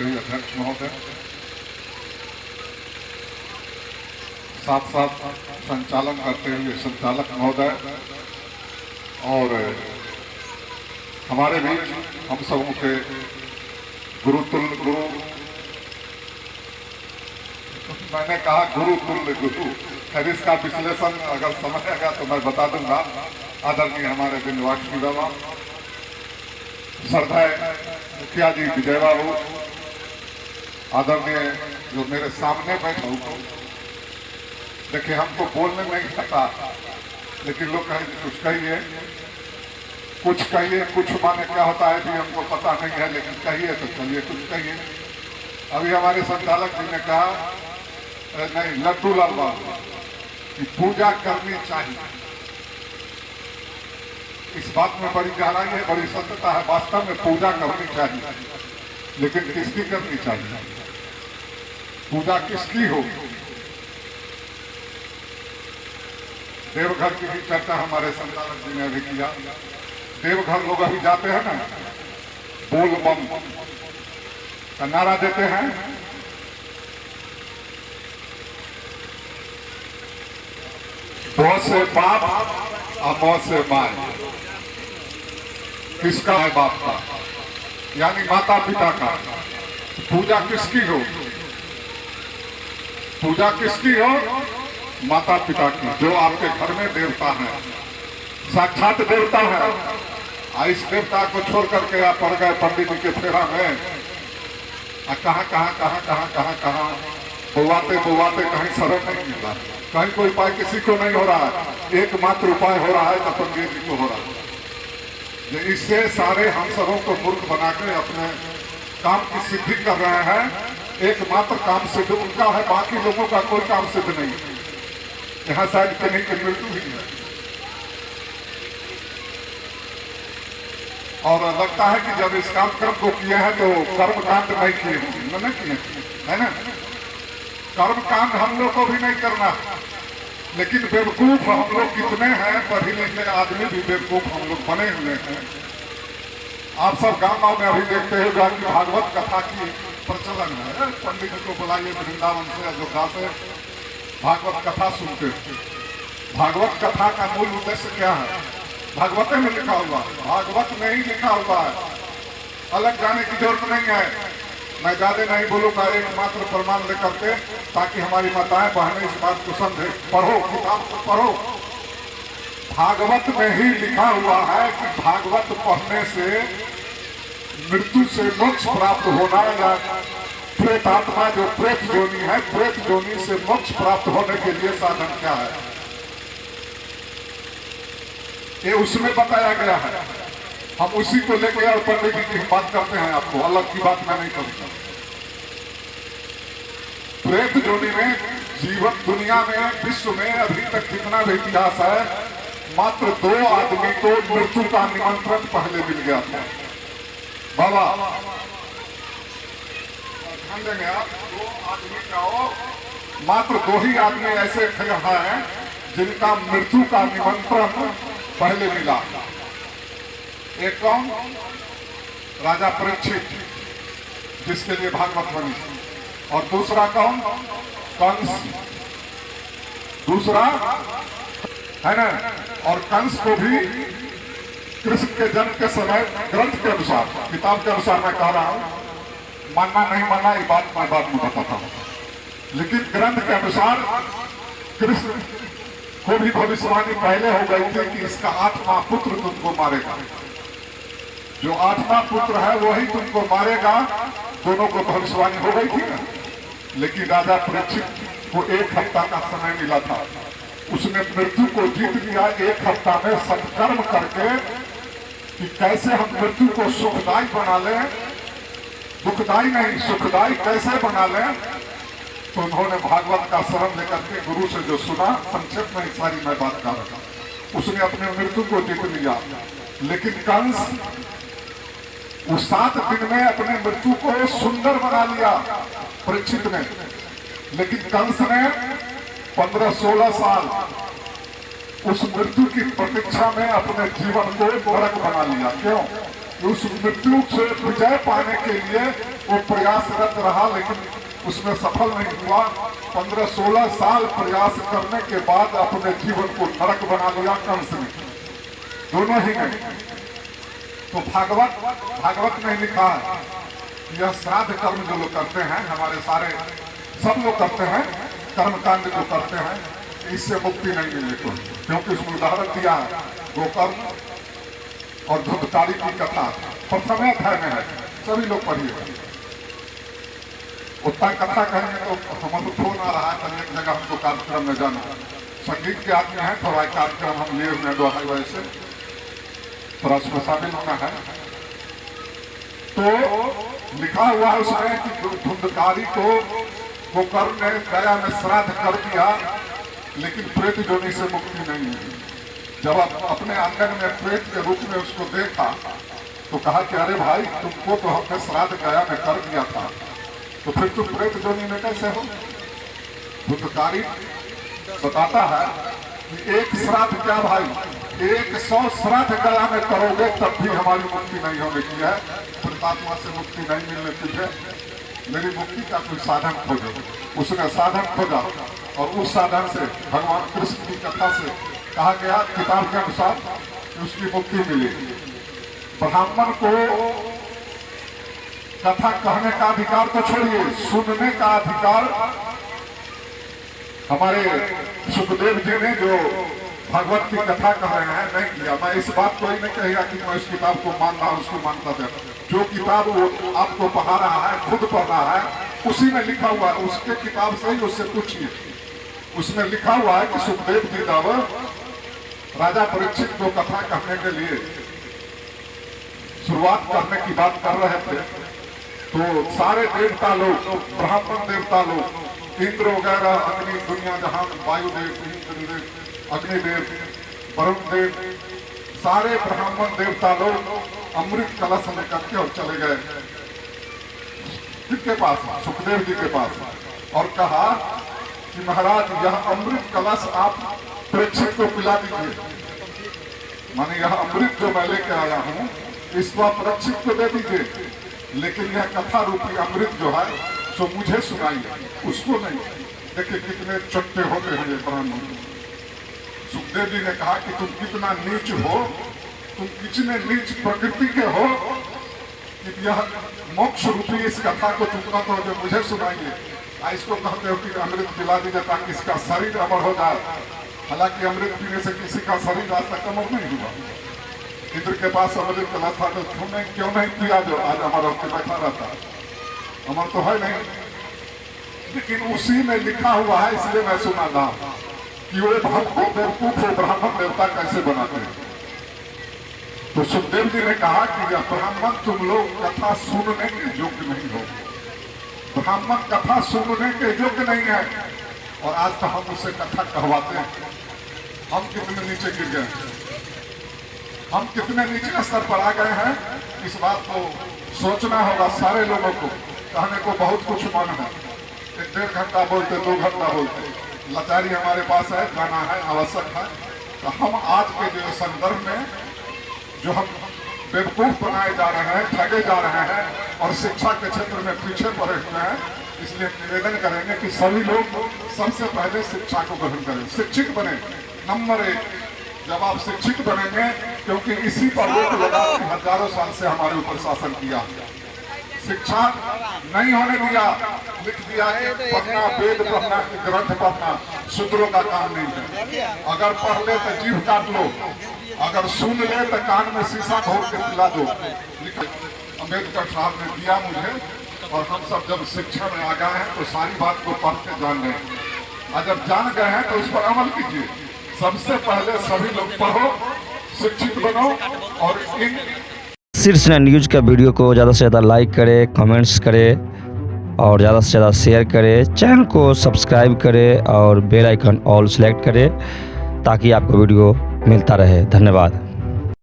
हुए अध्यक्ष महोदय, साथ साथ संचालन करते हुए संचालक महोदय और हमारे बीच हम सबों के गुरुतुल्य गुरु, मैंने कहा गुरुतुल्य गुरु, खैर इसका विश्लेषण अगर समय आएगा तो मैं बता दूंगा। आदरणीय हमारे बिंदवाक्षी बाबा, श्रद्धेय मुखिया जी विजय बाबू, आदरणीय जो मेरे सामने बैठे हो, देखिए हमको बोलने नहीं आता, लेकिन लोग कहेंगे कुछ कहिए, कुछ कहिए, कुछ माने क्या होता है भी हमको पता नहीं है, लेकिन कहिए तो चलिए कुछ कहिए। अभी हमारे संचालक जी ने कहा नहीं, लड्डू लाल बाबू कि पूजा करनी चाहिए। इस बात में बड़ी गहराई है, बड़ी सत्यता है। वास्तव में पूजा करनी चाहिए, लेकिन किसकी करनी चाहिए? पूजा किसकी हो? देवघर की भी चर्चा हमारे संचालक जी ने अभी किया। देवघर लोग अभी जाते हैं ना, बोल बम का नारा देते हैं, बहुत से बाप और बहुत से माँ। किसका है? बाप का, यानी माता पिता का। पूजा किसकी हो? पूजा किसकी हो? माता पिता की, जो आपके घर में देवता है, साक्षात देवता है। इस देवता को छोड़ करके आप पड़ गए पंडित जी के फेरा में, कहाँ बुवाते कहीं शरण नहीं मिला, कहीं कोई उपाय किसी को नहीं हो रहा है। एकमात्र उपाय हो रहा है तो पंडित जी को हो रहा है। इससे सारे हम सबों को मूर्ख बनाकर अपने काम की सिद्धि कर रहे हैं। एकमात्र काम सिद्ध उनका है, बाकी लोगों का कोई काम सिद्ध नहीं है। यहाँ शायद कहीं की मृत्यु ही है। और लगता है कि जब इस कार्यक्रम को किए हैं तो कर्मकांड नहीं किए होंगे, नहीं किए है ना। कर्मकांड हम लोग को भी नहीं करना, लेकिन बेवकूफ हम लोग कितने हैं, पढ़े लिखे आदमी भी बेवकूफ हम लोग बने हुए हैं। आप सब गाँव में अभी देखते हो कि भागवत कथा की प्रचलन है। पंडित जी को बुलाइए वृंदावन से, अयोध्या से, भागवत कथा सुनते हैं। भागवत कथा का मूल उद्देश्य क्या है? भागवत में लिखा हुआ, भागवत में ही लिखा हुआ है, अलग जाने की जरूरत नहीं है। मैं ज्यादा नहीं बोलूंगा, एकमात्र प्रमाण लेकर के, ताकि हमारी माताएं बहनें इस बात को समझे। पढ़ो, किताब को पढ़ो। भागवत में ही लिखा हुआ है कि भागवत पढ़ने से मृत्यु से मोक्ष प्राप्त होना, या प्रेत आत्मा जो प्रेत जोनी है, प्रेत जोनी से मोक्ष प्राप्त होने के लिए साधन क्या है, ये उसमें बताया गया है। हम उसी को लेकर और पंडित जी की बात करते हैं, आपको अलग की बात मैं नहीं करूंगा। प्रेत जोनी में जीवन दुनिया में, विश्व में अभी तक जितना भी इतिहास है, मात्र 2 आदमी को मृत्यु का निमंत्रण पहले मिल गया था। बाबा ध्यान देंगे आप, 2 आदमी का, मात्र 2 ही आदमी ऐसे हैं जिनका मृत्यु का निमंत्रण पहले मिला। एक कौन? राजा परीक्षित, जिसके लिए भागवत बनी। और दूसरा कौन? कंस। दूसरा है ना। और कंस को भी कृष्ण के जन्म के समय ग्रंथ के अनुसार, किताब के अनुसार मैं कह रहा हूं, मानना नहीं मानना ये बात मैं बाद में बताता हूं, लेकिन ग्रंथ के अनुसार कृष्ण को भी भविष्यवाणी पहले हो गई थी कि इसका 8वां पुत्र तुमको मारेगा। जो 8वां पुत्र है वही तुमको मारेगा। दोनों को भविष्यवाणी हो गई थी ना। लेकिन राजा परीक्षित को 1 हफ्ता का समय मिला था। उसने मृत्यु को जीत लिया 1 हफ्ता में, सत्कर्म करके कि कैसे हम मृत्यु को सुखदायी बना लें, दुखदायी नहीं सुखदायी कैसे बना लें। तो उन्होंने भागवत का शरण लेकर के गुरु से जो सुना, संक्षेप में सारी मैं बात कर रहा हूं, उसने अपने मृत्यु को जीत लिया। लेकिन कंस उस 7 दिन में अपने मृत्यु को सुंदर बना लिया परीक्षित ने। लेकिन कंस ने 15-16 साल उस मृत्यु की प्रतीक्षा में अपने जीवन को नरक बना लिया। क्यों? कि उस मृत्यु से विजय पाने के लिए वो प्रयासरत रहा, लेकिन उसमें सफल नहीं हुआ। 15-16 साल प्रयास करने के बाद अपने जीवन को नरक बना लिया कंस ने, दोनों ही नहीं। तो भागवत में लिखा है, यह श्राद्ध कर्म जो लोग करते हैं, हमारे सारे सब लोग करते हैं, कर्मकांड जो करते हैं, इससे मुक्ति नहीं मिले को, क्योंकि उसमें उदाहरण दिया है गोकर्ण और धुंधकारी की कथा प्रथम अध्याय में है, सभी लोग पढ़िएगा। उतना कथा कहेंगे तो हम तो ना रहा है, एक जगह हमको कार्यक्रम में जाना, संगीत के आदमी है, थोड़ा कार्यक्रम हम लिए हुए 2 बजे से, थोड़ा उसमें शामिल होना है। तो लिखा हुआ है उसमें कि धुंधकारी को गोकर्ण ने गया में श्राद्ध कर दिया, लेकिन प्रेत जोनी से मुक्ति नहीं हुई। जब अपने आंगन में प्रेत के रूप में उसको देखा तो कहा कि अरे भाई, तुमको तो हमने श्राद्ध गया में कर दिया था, तो फिर तुम प्रेत जोनी में कैसे हो? धुंधकारी बताता है कि एक श्राद्ध क्या भाई, 100 श्राद्ध गया में करोगे तब भी हमारी मुक्ति नहीं होने की है, प्रेतात्मा से मुक्ति नहीं मिलने की है, मेरी मुक्ति का कोई साधन खोजो। उसने साधन खोजा और उस साधन से भगवान कृष्ण की कथा से कहा गया किताब के अनुसार कि उसकी मुक्ति मिली। ब्राह्मण को कथा कहने का अधिकार तो छोड़िए, सुनने का अधिकार हमारे सुखदेव जी ने जो भगवत की कथा कह रहे हैं नहीं किया। मैं इस बात को ही नहीं कहेगा कि मैं इस किताब को मान रहा हूं, उसको मानता था। जो किताब वो आपको पढ़ा रहा है, खुद पढ़ रहा है, उसी में लिखा हुआ है, उसके किताब से ही उससे पूछिए। उसमें लिखा हुआ है कि सुखदेव जी जब राजा परीक्षित को कथा कहने के लिए शुरुआत करने की बात कर रहे थे, तो सारे देवता लोग, ब्राह्मण देवता लोग, इंद्र वगैरह, अग्नि, दुनिया जहान, वायुदेव, इंद्रदेव, अग्निदेव, वरुण देव, सारे ब्राह्मण देवता लोग अमृत कलश लेकर के और चले गए किसके पास? सुखदेव जी के पास, और कहा कि महाराज यह अमृत कलश आप परीक्षित को पिला दीजिए, माने यह अमृत जो मैं लेकर आया हूँ इसको आप परीक्षित को दे दीजिए, लेकिन यह कथा रूपी अमृत जो है सो मुझे सुनाइए, उसको नहीं। देखिए कितने चट्टे होते हैं ये ब्राह्मण। सुखदेव जी ने कहा कि तुम कितना नीच हो, तुम कितने नीच प्रकृति के हो कि यह मोक्ष रूपी इस कथा को तुम कहते हो जो मुझे सुनाइए, इसको कहते हो कि अमृत पिला दीजिए ताकि इसका शरीर अमर हो जाए। हालांकि अमृत पीने से किसी का शरीर आज तक अमर नहीं हुआ। इंद्र के पास अमृत कला था तो तुमने क्यों नहीं पिया जो आज अमर होकर बैठा रहता? अमर तो है नहीं, लेकिन उसी में लिखा हुआ है, इसलिए मैं सुना था कि वे बेवकूफ हो ब्राह्मण देवता कैसे बनाते हैं। तो सुखदेव जी ने कहा कि ब्राह्मण तुम लोग कथा सुनने के योग्य नहीं हो, ब्राह्मण कथा सुनने के योग्य नहीं है, और आज तो हम उसे कथा कहवाते हैं। हम कितने नीचे गिर गए, हम कितने नीचे स्तर पर आ गए हैं, इस बात को सोचना होगा। सारे लोगों को कहने को बहुत कुछ मन है, 1-1.5 घंटा बोलते, 2 घंटा बोलते, लाचारी हमारे पास है, गाना है, आवश्यक है। तो हम आज के जो संदर्भ में जो हम बेवकूफ बनाए जा रहे हैं, ठगे जा रहे हैं और शिक्षा के क्षेत्र में पीछे पड़े हुए हैं, इसलिए निवेदन करेंगे कि सभी लोग सबसे पहले शिक्षा को ग्रहण करें, शिक्षित बने। नंबर 1, जब आप शिक्षित बनेंगे, क्योंकि इसी पर रोक लगा के हजारों साल से हमारे ऊपर शासन किया, शिक्षा नहीं होने दिया, लिख दिया कि पढ़ना, वेद पढ़ना, ग्रंथ पढ़ना शूद्रों का काम नहीं है। अगर पढ़ ले तो जीभ काट लो, अगर सुन ले तो कान में शीशा घोर के पिला दो। अम्बेडकर साहब ने दिया मुझे, और हम सब जब शिक्षा में आ गए हैं तो सारी बात को पढ़ के जान गए, और जब जान गए हैं तो उस पर अमल कीजिए। सबसे पहले सभी लोग पढ़ो, शिक्षित बनो, और इन शीर्ष न्यूज का वीडियो को ज़्यादा से ज़्यादा लाइक करें, कमेंट्स करें और ज़्यादा से ज़्यादा शेयर करें, चैनल को सब्सक्राइब करें और बेल आइकन ऑल सेलेक्ट करें ताकि आपको वीडियो मिलता रहे। धन्यवाद।